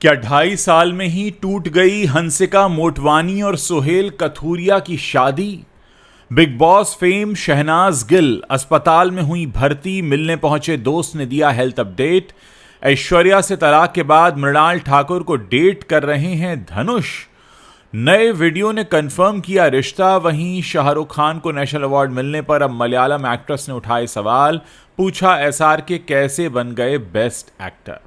क्या 2.5 साल में ही टूट गई हंसिका मोटवानी और सोहेल कथूरिया की शादी? Bigg Boss fame Shehnaaz Gill अस्पताल में हुई भर्ती, मिलने पहुंचे दोस्त ने दिया हेल्थ अपडेट। ऐश्वर्या से तलाक के बाद मृणाल ठाकुर को डेट कर रहे हैं धनुष। नए वीडियो ने कंफर्म किया रिश्ता। वहीं शाहरुख खान को नेशनल अवार्ड मिलने पर अब मलयालम एक्ट्रेस ने उठाए सवाल, पूछा एसआरके कैसे बन गए बेस्ट एक्टर।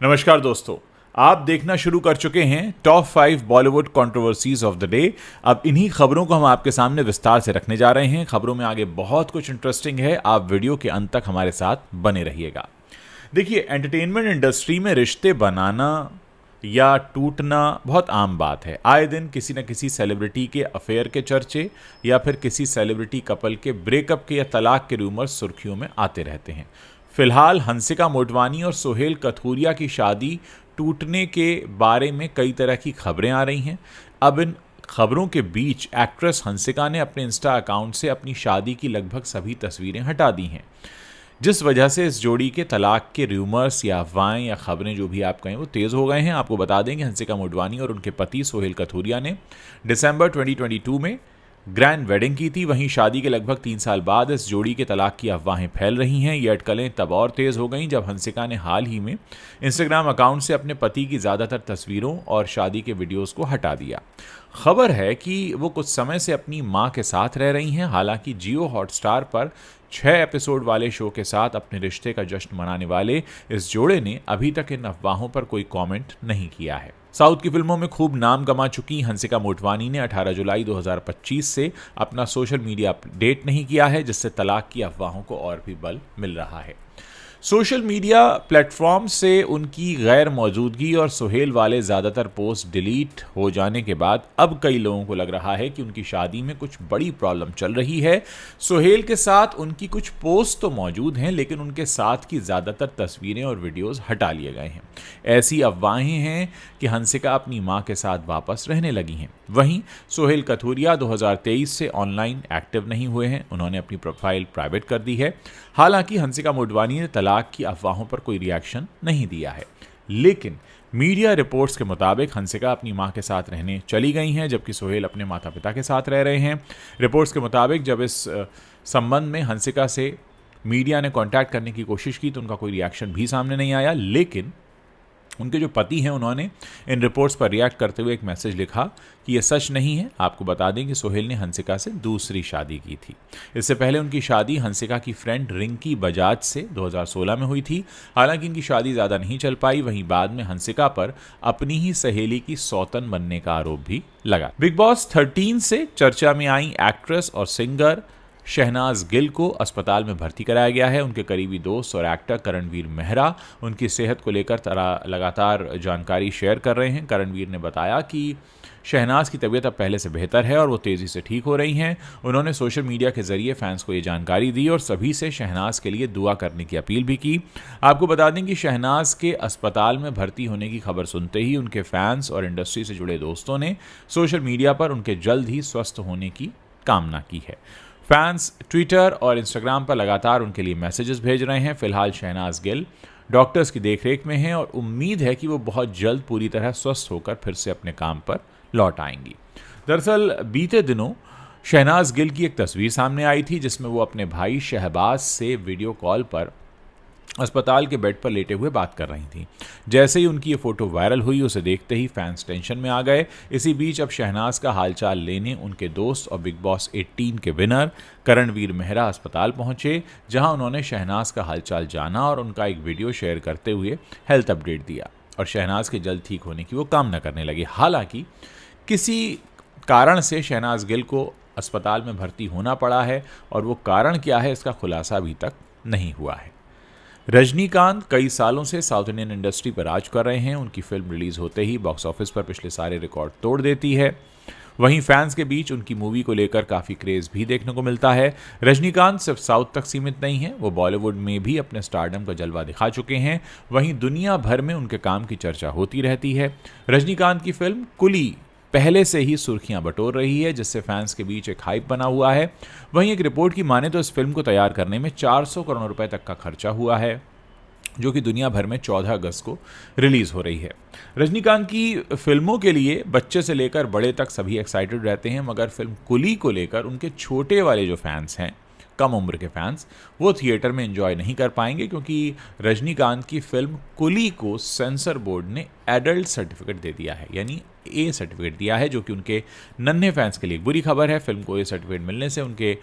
नमस्कार दोस्तों, आप देखना शुरू कर चुके हैं top 5 Bollywood controversies of the day. अब इन्हीं खबरों को हम आपके सामने विस्तार से रखने जा रहे हैं। खबरों में आगे बहुत कुछ इंटरेस्टिंग है, आप वीडियो के अंत तक हमारे साथ बने रहिएगा। देखिए, एंटरटेनमेंट इंडस्ट्री में रिश्ते बनाना या टूटना बहुत आम बात है। आए दिन किसी न किसी सेलिब्रिटी के अफेयर के चर्चे या फिर किसी सेलिब्रिटी कपल के ब्रेकअप के या तलाक के रूमर्स सुर्खियों में आते रहते हैं। फिलहाल हंसिका मोटवानी और सोहेल कथूरिया की शादी टूटने के बारे में कई तरह की खबरें आ रही हैं। अब इन खबरों के बीच एक्ट्रेस हंसिका ने अपने इंस्टा अकाउंट से अपनी शादी की लगभग सभी तस्वीरें हटा दी हैं, जिस वजह से इस जोड़ी के तलाक के रूमर्स या अफवाहें या खबरें जो भी आप कहें वो तेज़ हो गए हैं। आपको बता दें कि हंसिका मोटवानी और उनके पति सोहेल कथूरिया ने दिसंबर 2022 में ग्रैंड वेडिंग की थी। वहीं शादी के लगभग 3 साल बाद इस जोड़ी के तलाक की अफवाहें फैल रही हैं। ये अटकलें तब और तेज़ हो गईं जब हंसिका ने हाल ही में इंस्टाग्राम अकाउंट से अपने पति की ज़्यादातर तस्वीरों और शादी के वीडियोस को हटा दिया। खबर है कि वो कुछ समय से अपनी मां के साथ रह रही हैं। हालांकि जियो हॉटस्टार पर 6 एपिसोड वाले शो के साथ अपने रिश्ते का जश्न मनाने वाले इस जोड़े ने अभी तक इन अफवाहों पर कोई कमेंट नहीं किया है। साउथ की फिल्मों में खूब नाम कमा चुकी हंसिका मोटवानी ने 18 जुलाई 2025 से अपना सोशल मीडिया अपडेट नहीं किया है, जिससे तलाक की अफवाहों को और भी बल मिल रहा है। सोशल मीडिया प्लेटफॉर्म से उनकी गैर मौजूदगी और सोहेल वाले ज़्यादातर पोस्ट डिलीट हो जाने के बाद अब कई लोगों को लग रहा है कि उनकी शादी में कुछ बड़ी प्रॉब्लम चल रही है। सोहेल के साथ उनकी कुछ पोस्ट तो मौजूद हैं, लेकिन उनके साथ की ज़्यादातर तस्वीरें और वीडियोस हटा लिए गए हैं। ऐसी अफवाहें हैं कि हंसिका अपनी मां के साथ वापस रहने लगी हैं। वहीं सोहेल कथूरिया 2023 से ऑनलाइन एक्टिव नहीं हुए हैं, उन्होंने अपनी प्रोफाइल प्राइवेट कर दी है। हालांकि हंसिका मोटवानी ने तलाक की अफवाहों पर कोई रिएक्शन नहीं दिया है, लेकिन मीडिया रिपोर्ट्स के मुताबिक हंसिका अपनी मां के साथ रहने चली गई हैं, जबकि सोहेल अपने माता पिता के साथ रह रहे हैं। रिपोर्ट्स के मुताबिक जब इस संबंध में हंसिका से मीडिया ने कांटेक्ट करने की कोशिश की तो उनका कोई रिएक्शन भी सामने नहीं आया, लेकिन उनके जो पति हैं उन्होंने इन रिपोर्ट्स पर रिएक्ट करते हुए एक मैसेज लिखा कि यह सच नहीं है। आपको बता दें कि सोहेल ने हंसिका से दूसरी शादी की थी। इससे पहले उनकी शादी हंसिका की फ्रेंड रिंकी बजाज से 2016 में हुई थी। हालांकि इनकी शादी ज़्यादा नहीं चल पाई। वहीं बाद में हंसिका पर अपनी ही सहेली की सौतन बनने का आरोप भी लगा। बिग बॉस 13 से चर्चा में आई एक्ट्रेस और सिंगर शहनाज गिल को अस्पताल में भर्ती कराया गया है। उनके करीबी दोस्त और एक्टर करणवीर मेहरा उनकी सेहत को लेकर लगातार जानकारी शेयर कर रहे हैं। करणवीर ने बताया कि शहनाज की तबीयत अब पहले से बेहतर है और वो तेज़ी से ठीक हो रही हैं। उन्होंने सोशल मीडिया के जरिए फैंस को ये जानकारी दी और सभी से शहनाज के लिए दुआ करने की अपील भी की। आपको बता दें कि शहनाज के अस्पताल में भर्ती होने की खबर सुनते ही उनके फैंस और इंडस्ट्री से जुड़े दोस्तों ने सोशल मीडिया पर उनके जल्द ही स्वस्थ होने की कामना की है। फैंस ट्विटर और इंस्टाग्राम पर लगातार उनके लिए मैसेजेस भेज रहे हैं। फिलहाल शहनाज गिल डॉक्टर्स की देखरेख में हैं और उम्मीद है कि वो बहुत जल्द पूरी तरह स्वस्थ होकर फिर से अपने काम पर लौट आएंगी। दरअसल बीते दिनों शहनाज गिल की एक तस्वीर सामने आई थी, जिसमें वो अपने भाई शहबाज से वीडियो कॉल पर अस्पताल के बेड पर लेटे हुए बात कर रही थी। जैसे ही उनकी ये फोटो वायरल हुई, उसे देखते ही फैंस टेंशन में आ गए। इसी बीच अब शहनाज का हालचाल लेने उनके दोस्त और बिग बॉस 18 के विनर करणवीर मेहरा अस्पताल पहुंचे, जहां उन्होंने शहनाज का हालचाल जाना और उनका एक वीडियो शेयर करते हुए हेल्थ अपडेट दिया और शहनाज के जल्द ठीक होने की वो कामना करने लगे। हालांकि किसी कारण से शहनाज गिल को अस्पताल में भर्ती होना पड़ा है और वो कारण क्या है इसका खुलासा अभी तक नहीं हुआ है। रजनीकांत कई सालों से साउथ इंडियन इंडस्ट्री पर राज कर रहे हैं। उनकी फिल्म रिलीज होते ही बॉक्स ऑफिस पर पिछले सारे रिकॉर्ड तोड़ देती है। वहीं फैंस के बीच उनकी मूवी को लेकर काफ़ी क्रेज भी देखने को मिलता है। रजनीकांत सिर्फ साउथ तक सीमित नहीं है, वो बॉलीवुड में भी अपने स्टारडम का जलवा दिखा चुके हैं। वहीं दुनिया भर में उनके काम की चर्चा होती रहती है। रजनीकांत की फिल्म कुली पहले से ही सुर्खियां बटोर रही है, जिससे फैंस के बीच एक हाइप बना हुआ है। वहीं एक रिपोर्ट की माने तो इस फिल्म को तैयार करने में 400 करोड़ रुपए तक का खर्चा हुआ है। जो कि दुनिया भर में 14 अगस्त को रिलीज़ हो रही है। रजनीकांत की फिल्मों के लिए बच्चे से लेकर बड़े तक सभी एक्साइटेड रहते हैं, मगर फिल्म कुली को लेकर उनके छोटे वाले जो फैंस हैं, कम उम्र के फैंस, वो थिएटर में एंजॉय नहीं कर पाएंगे, क्योंकि रजनीकांत की फिल्म कुली को सेंसर बोर्ड ने एडल्ट सर्टिफिकेट दे दिया है, यानी ए सर्टिफिकेट दिया है, जो कि उनके नन्हे फैंस के लिए एक बुरी खबर है। फिल्म को ए सर्टिफिकेट मिलने से उनके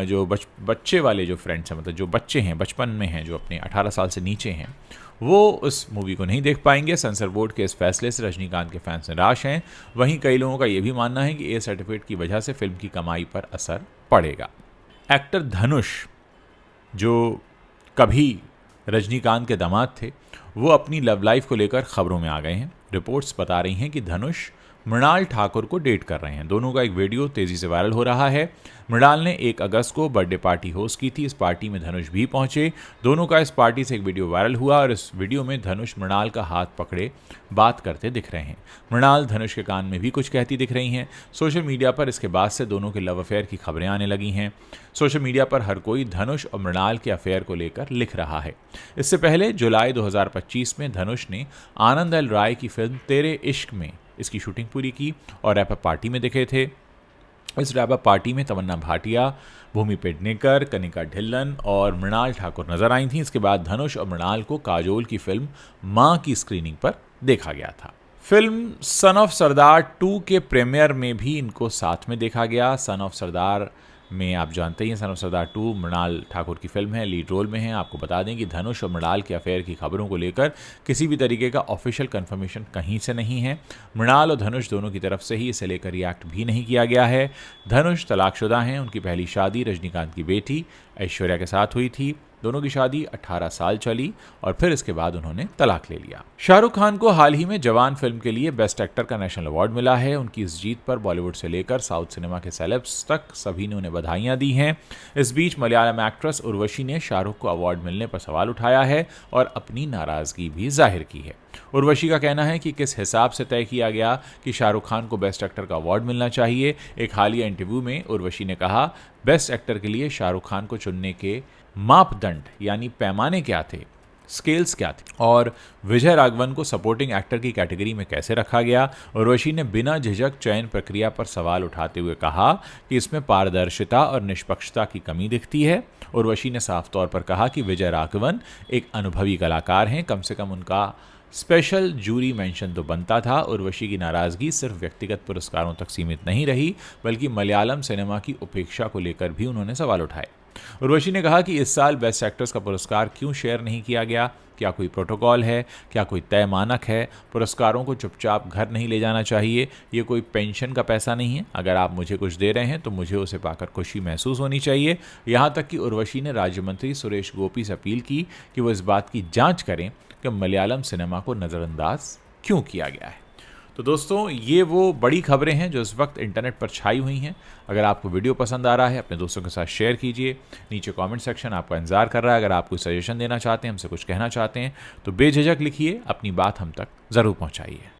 जो बच्चे वाले जो फ्रेंड्स हैं, मतलब जो बच्चे हैं, बचपन में हैं, जो अपने 18 साल से नीचे हैं, वो उस मूवी को नहीं देख पाएंगे। सेंसर बोर्ड के इस फैसले से रजनीकांत के फैंस निराश हैं। वहीं कई लोगों का ये भी मानना है कि ए सर्टिफिकेट की वजह से फिल्म की कमाई पर असर पड़ेगा। एक्टर धनुष, जो कभी रजनीकांत के दामाद थे, वो अपनी लव लाइफ को लेकर खबरों में आ गए हैं। रिपोर्ट्स बता रही हैं कि धनुष मृणाल ठाकुर को डेट कर रहे हैं। दोनों का एक वीडियो तेजी से वायरल हो रहा है। मृणाल ने 1 अगस्त को बर्थडे पार्टी होस्ट की थी। इस पार्टी में धनुष भी पहुंचे। दोनों का इस पार्टी से एक वीडियो वायरल हुआ और इस वीडियो में धनुष मृणाल का हाथ पकड़े बात करते दिख रहे हैं। मृणाल धनुष के कान में भी कुछ कहती दिख रही हैं। सोशल मीडिया पर इसके बाद से दोनों के लव अफेयर की खबरें आने लगी हैं। सोशल मीडिया पर हर कोई धनुष और मृणाल के अफेयर को लेकर लिख रहा है। इससे पहले जुलाई 2025 में धनुष ने आनंद एल राय की फिल्म तेरे इश्क में इसकी शूटिंग पूरी की और रैप अप पार्टी में दिखे थे। इस रैप अप पार्टी में तमन्ना भाटिया, भूमि पेडनेकर, कनिका ढिल्लन और मृणाल ठाकुर नजर आई थी। इसके बाद धनुष और मृणाल को काजोल की फिल्म मां की स्क्रीनिंग पर देखा गया था। फिल्म सन ऑफ सरदार 2 के प्रीमियर में भी इनको साथ में देखा गया। सन ऑफ सरदार में आप जानते ही हैं, सन ऑफ सरदार 2 मृणाल ठाकुर की फिल्म है, लीड रोल में है। आपको बता दें कि धनुष और मृणाल के अफेयर की खबरों को लेकर किसी भी तरीके का ऑफिशियल कंफर्मेशन कहीं से नहीं है। मृणाल और धनुष दोनों की तरफ से ही इसे लेकर रिएक्ट भी नहीं किया गया है। धनुष तलाकशुदा हैं। उनकी पहली शादी रजनीकांत की बेटी ऐश्वर्या के साथ हुई थी। दोनों की शादी 18 साल चली और फिर इसके बाद उन्होंने तलाक ले लिया। शाहरुख खान को हाल ही में जवान फिल्म के लिए बेस्ट एक्टर का नेशनल अवार्ड मिला है। उनकी इस जीत पर बॉलीवुड से लेकर साउथ सिनेमा के सेलेब्स तक सभी ने उन्हें बधाइयां दी हैं। इस बीच मलयालम एक्ट्रेस उर्वशी ने शाहरुख को अवार्ड मिलने पर सवाल उठाया है और अपनी नाराजगी भी जाहिर की है। उर्वशी का कहना है कि किस हिसाब से तय किया गया कि शाहरुख खान को बेस्ट एक्टर का अवार्ड मिलना चाहिए। एक हालिया इंटरव्यू में उर्वशी ने कहा, बेस्ट एक्टर के लिए शाहरुख खान को चुनने के मापदंड यानी पैमाने क्या थे, स्केल्स क्या थे और विजय राघवन को सपोर्टिंग एक्टर की कैटेगरी में कैसे रखा गया। उर्वशी ने बिना झिझक चयन प्रक्रिया पर सवाल उठाते हुए कहा कि इसमें पारदर्शिता और निष्पक्षता की कमी दिखती है। उर्वशी ने साफ तौर पर कहा कि विजय राघवन एक अनुभवी कलाकार हैं, कम से कम उनका स्पेशल जूरी मेंशन तो बनता था। उर्वशी की नाराजगी सिर्फ व्यक्तिगत पुरस्कारों तक सीमित नहीं रही, बल्कि मलयालम सिनेमा की उपेक्षा को लेकर भी उन्होंने सवाल उठाए। उर्वशी ने कहा कि इस साल बेस्ट एक्ट्रेस का पुरस्कार क्यों शेयर नहीं किया गया, क्या कोई प्रोटोकॉल है, क्या कोई तय मानक है, पुरस्कारों को चुपचाप घर नहीं ले जाना चाहिए, ये कोई पेंशन का पैसा नहीं है, अगर आप मुझे कुछ दे रहे हैं तो मुझे उसे पाकर खुशी महसूस होनी चाहिए। यहाँ तक कि उर्वशी ने राज्य मंत्री सुरेश गोपी से अपील की कि वो इस बात की जांच करें कि मलयालम सिनेमा को नज़रअंदाज क्यों किया गया है। तो दोस्तों, ये वो बड़ी खबरें हैं जो इस वक्त इंटरनेट पर छाई हुई हैं। अगर आपको वीडियो पसंद आ रहा है, अपने दोस्तों के साथ शेयर कीजिए। नीचे कमेंट सेक्शन आपका इंतजार कर रहा है। अगर आप कोई सजेशन देना चाहते हैं, हमसे कुछ कहना चाहते हैं, तो बेझिझक लिखिए, अपनी बात हम तक ज़रूर पहुंचाइए।